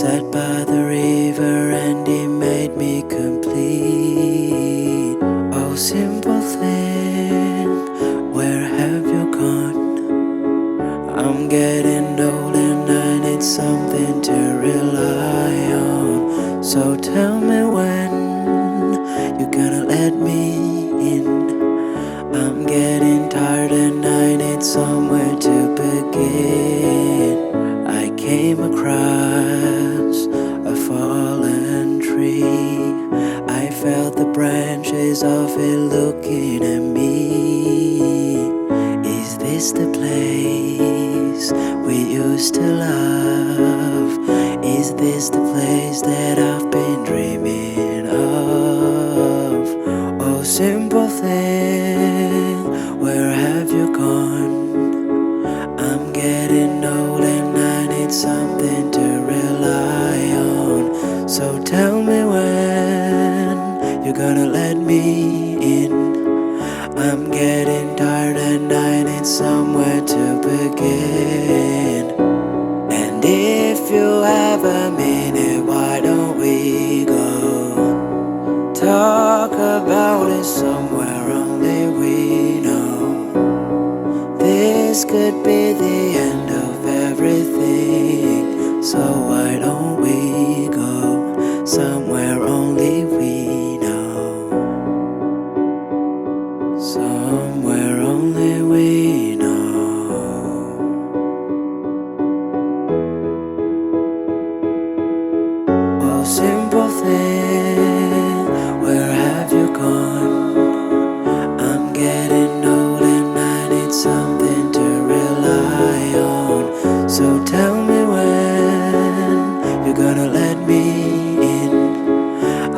sat by the river and he made me complete. Oh, simple thing, where have you gone? I'm getting old and I need something to rely on. So tell me when you're gonna let me in. I'm getting tired and I need somewhere to begin. I came across a fallen tree. I felt the branches of it looking at me. Is this the place we used to love? Is this the place that I've been dreaming of? Oh, simple thing, where have you gone? I'm getting old and I need something to rely on. So tell me when you're gonna let me in. I'm getting tired and I need somewhere to begin. And if you have a minute, why don't we go talk about it somewhere only we know? This could be the end of everything, so why don't we go somewhere only we know? Somewhere only we know. Oh, simple thing, where have you gone? I'm getting old and I need something to rely on. So tell me when you're gonna let me in.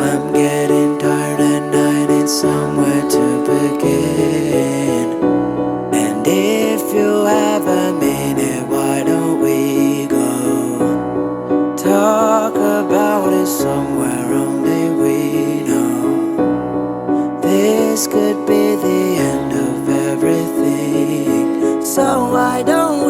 I'm getting tired and I need somewhere to begin. And if you have a minute, why don't we go talk about it somewhere only we know? This could be the end of everything, so why don't we